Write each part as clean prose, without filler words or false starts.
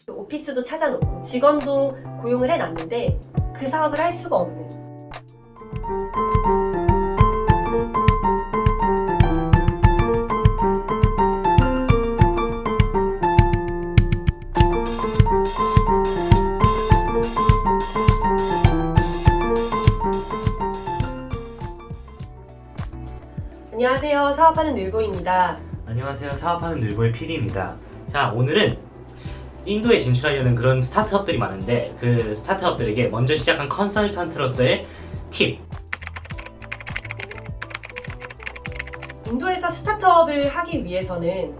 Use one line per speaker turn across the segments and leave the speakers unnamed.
오피스도 찾아놓고 직원도 고용을 해놨는데 그 사업을 할 수가 없는. 안녕하세요. 사업하는 늘보입니다.
안녕하세요. 사업하는 늘보의 PD입니다. 자, 오늘은 인도에 진출하려는 그런 스타트업들이 많은데 그 스타트업들에게 먼저 시작한 컨설턴트로서의 팁.
인도에서 스타트업을 하기 위해서는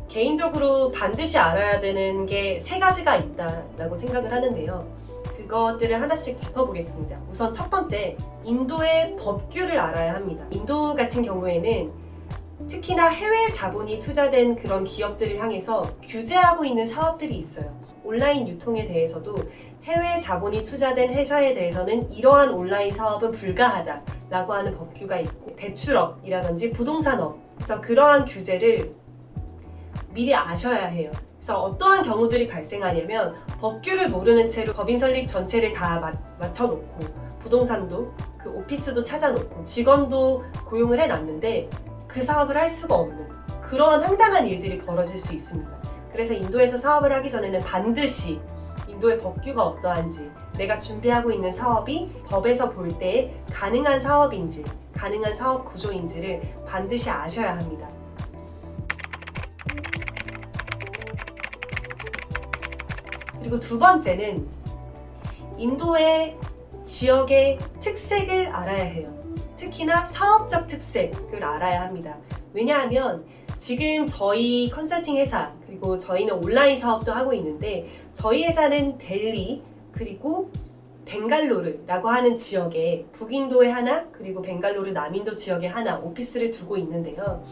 개인적으로 반드시 알아야 되는 게 세 가지가 있다라고 생각을 하는데요. 그것들을 하나씩 짚어보겠습니다. 우선 첫 번째, 인도의 법규를 알아야 합니다. 인도 같은 경우에는 특히나 해외 자본이 투자된 그런 기업들을 향해서 규제하고 있는 사업들이 있어요. 온라인 유통에 대해서도 해외 자본이 투자된 회사에 대해서는 이러한 온라인 사업은 불가하다라고 하는 법규가 있고, 대출업이라든지 부동산업, 그래서 그러한 규제를 미리 아셔야 해요. 그래서 어떠한 경우들이 발생하냐면 법규를 모르는 채로 법인 설립 전체를 다 맞춰놓고 부동산도 그 오피스도 찾아놓고 직원도 고용을 해놨는데 그 사업을 할 수가 없는 그러한 황당한 일들이 벌어질 수 있습니다. 그래서 인도에서 사업을 하기 전에는 반드시 인도의 법규가 어떠한지, 내가 준비하고 있는 사업이 법에서 볼 때 가능한 사업인지, 가능한 사업 구조인지를 반드시 아셔야 합니다. 그리고 두 번째는 인도의 지역의 특색을 알아야 해요. 특히나 사업적 특색을 알아야 합니다. 왜냐하면 지금 저희 컨설팅 회사, 그리고 저희는 온라인 사업도 하고 있는데 저희 회사는 델리 그리고 벵갈루르라고 하는 지역에 북인도에 하나, 그리고 벵갈루르 남인도 지역에 하나 오피스를 두고 있는데요.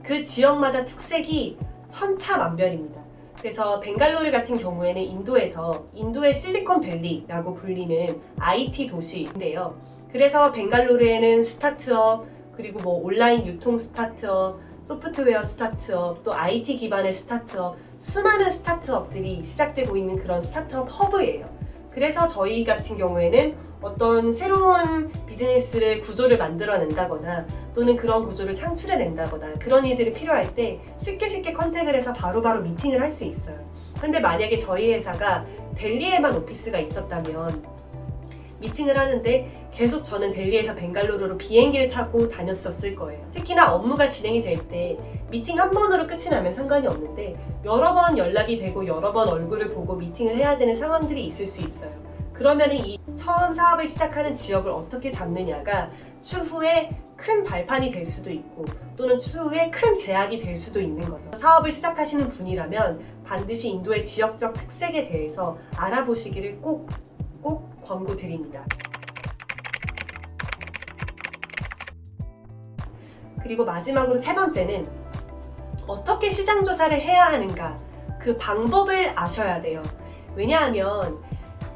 그 지역마다 특색이 천차만별입니다. 그래서 벵갈루르 같은 경우에는 인도의 실리콘밸리라고 불리는 IT 도시인데요. 그래서 벵갈루르에는 스타트업, 그리고 온라인 유통 스타트업, 소프트웨어 스타트업, 또 IT 기반의 스타트업, 수많은 스타트업들이 시작되고 있는 그런 스타트업 허브예요. 그래서 저희 같은 경우에는 어떤 새로운 비즈니스를 구조를 만들어낸다거나 또는 그런 구조를 창출해낸다거나 그런 일들이 필요할 때 쉽게 컨택을 해서 바로바로 미팅을 할 수 있어요. 근데 만약에 저희 회사가 델리에만 오피스가 있었다면 미팅을 하는데 계속 저는 델리에서 벵갈루루로 비행기를 타고 다녔었을 거예요. 특히나 업무가 진행이 될 때 미팅 한 번으로 끝이 나면 상관이 없는데 여러 번 연락이 되고 여러 번 얼굴을 보고 미팅을 해야 되는 상황들이 있을 수 있어요. 그러면 이 처음 사업을 시작하는 지역을 어떻게 잡느냐가 추후에 큰 발판이 될 수도 있고 또는 추후에 큰 제약이 될 수도 있는 거죠. 사업을 시작하시는 분이라면 반드시 인도의 지역적 특색에 대해서 알아보시기를 꼭 권고드립니다. 그리고 마지막으로 세 번째는 어떻게 시장 조사를 해야 하는가, 그 방법을 아셔야 돼요. 왜냐하면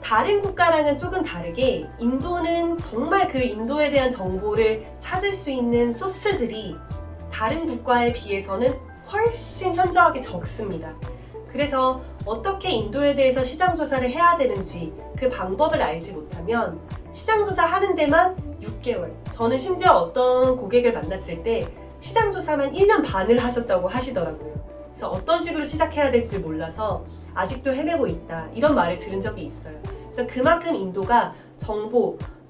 다른 국가랑은 조금 다르게 인도는 정말 그 인도에 대한 정보를 찾을 수 있는 소스들이 다른 국가에 비해서는 훨씬 현저하게 적습니다. 그래서 어떻게 인도에 대해서 시장 조사를 해야 되는지 그 방법을 알지 못하면 시장 조사 하는 데만 6개월, 저는 심지어 어떤 고객을 만났을 때 시장 조사만 1년 반을 하셨다고 하시더라고요. 그래서 어떤 식으로 시작해야 될지 몰라서 아직도 헤매고 있다, 이런 말을 들은 적이 있어요. 그래서 그만큼 인도가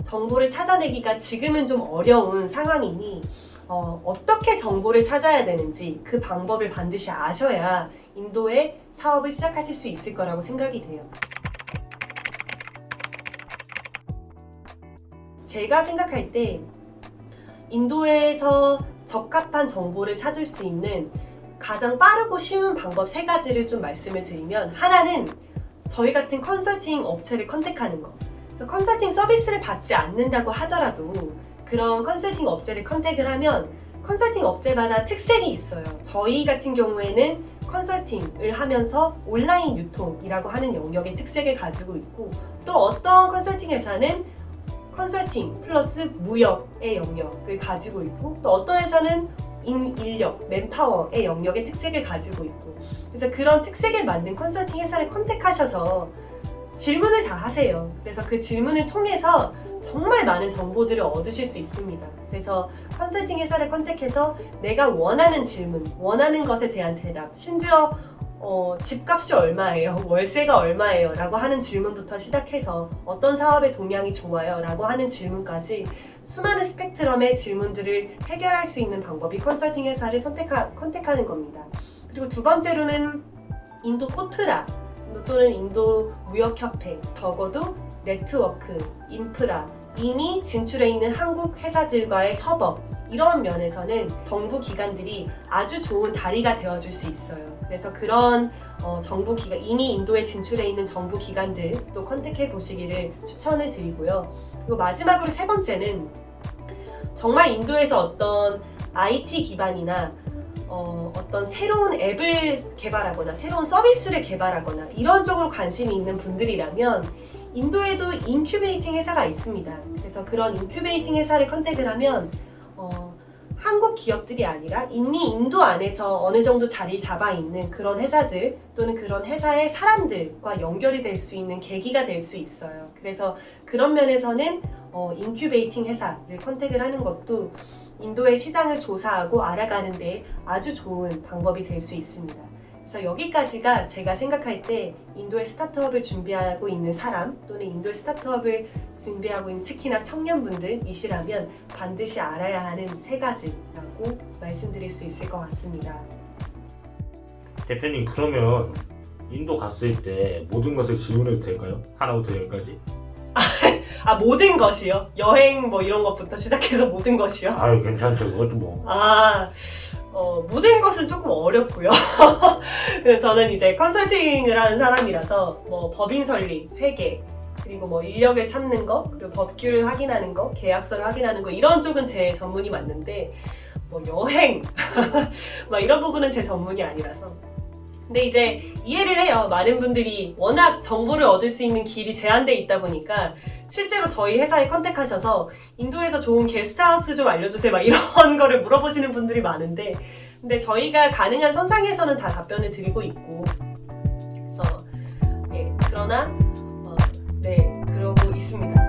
정보를 찾아내기가 지금은 좀 어려운 상황이니 어떻게 정보를 찾아야 되는지 그 방법을 반드시 아셔야 인도에 사업을 시작하실 수 있을 거라고 생각이 돼요. 제가 생각할 때 인도에서 적합한 정보를 찾을 수 있는 가장 빠르고 쉬운 방법 세 가지를 좀 말씀을 드리면, 하나는 저희 같은 컨설팅 업체를 컨택하는 거. 그래서 컨설팅 서비스를 받지 않는다고 하더라도 그런 컨설팅 업체를 컨택을 하면 컨설팅 업체마다 특색이 있어요. 저희 같은 경우에는 컨설팅을 하면서 온라인 유통이라고 하는 영역의 특색을 가지고 있고, 또 어떤 컨설팅 회사는 컨설팅 플러스 무역의 영역을 가지고 있고, 또 어떤 회사는 인력, 맨파워의 영역의 특색을 가지고 있고, 그래서 그런 특색에 맞는 컨설팅 회사를 컨택하셔서 질문을 다 하세요. 그래서 그 질문을 통해서 정말 많은 정보들을 얻으실 수 있습니다. 그래서 컨설팅 회사를 컨택해서 내가 원하는 질문, 원하는 것에 대한 대답, 심지어 집값이 얼마예요? 월세가 얼마예요? 라고 하는 질문부터 시작해서 어떤 사업의 동향이 좋아요? 라고 하는 질문까지 수많은 스펙트럼의 질문들을 해결할 수 있는 방법이 컨설팅 회사를 컨택하는 겁니다. 그리고 두 번째로는 인도 포트라 또는 인도 무역협회, 적어도 네트워크, 인프라, 이미 진출해 있는 한국 회사들과의 협업, 이런 면에서는 정부 기관들이 아주 좋은 다리가 되어줄 수 있어요. 그래서 그런 정부 기관, 이미 인도에 진출해 있는 정부 기관들 또 컨택해 보시기를 추천을 드리고요. 그리고 마지막으로 세 번째는 정말 인도에서 어떤 IT 기반이나 어떤 새로운 앱을 개발하거나 새로운 서비스를 개발하거나 이런 쪽으로 관심이 있는 분들이라면 인도에도 인큐베이팅 회사가 있습니다. 그래서 그런 인큐베이팅 회사를 컨택을 하면 한국 기업들이 아니라 이미 인도 안에서 어느 정도 자리 잡아 있는 그런 회사들 또는 그런 회사의 사람들과 연결이 될 수 있는 계기가 될 수 있어요. 그래서 그런 면에서는 인큐베이팅 회사를 컨택을 하는 것도 인도의 시장을 조사하고 알아가는 데 아주 좋은 방법이 될 수 있습니다. 그래서 여기까지가 제가 생각할 때 인도의 스타트업을 준비하고 있는 사람 또는 인도의 스타트업을 준비하고 있는 특히나 청년분들이시라면 반드시 알아야 하는 세 가지라고 말씀드릴 수 있을 것 같습니다.
대표님, 그러면 인도 갔을 때 모든 것을 질문해도 될까요? 하나부터 열까지?
모든 것이요? 여행 뭐 이런 것부터 시작해서 모든 것이요?
아유, 괜찮죠. 그것도 뭐.
모든 것은 조금 어렵고요. 저는 이제 컨설팅을 하는 사람이라서 뭐 법인 설립, 회계, 그리고 뭐 인력을 찾는 거, 그리고 법규를 확인하는 거, 계약서를 확인하는 거, 이런 쪽은 제 전문이 맞는데 뭐 여행 막 이런 부분은 제 전문이 아니라서. 근데 이제 이해를 해요. 많은 분들이 워낙 정보를 얻을 수 있는 길이 제한돼 있다 보니까 실제로 저희 회사에 컨택하셔서 인도에서 좋은 게스트하우스 좀 알려주세요 막 이런 거를 물어보시는 분들이 많은데, 근데 저희가 가능한 선상에서는 다 답변을 드리고 있고, 그래서 그러나 그러고 있습니다.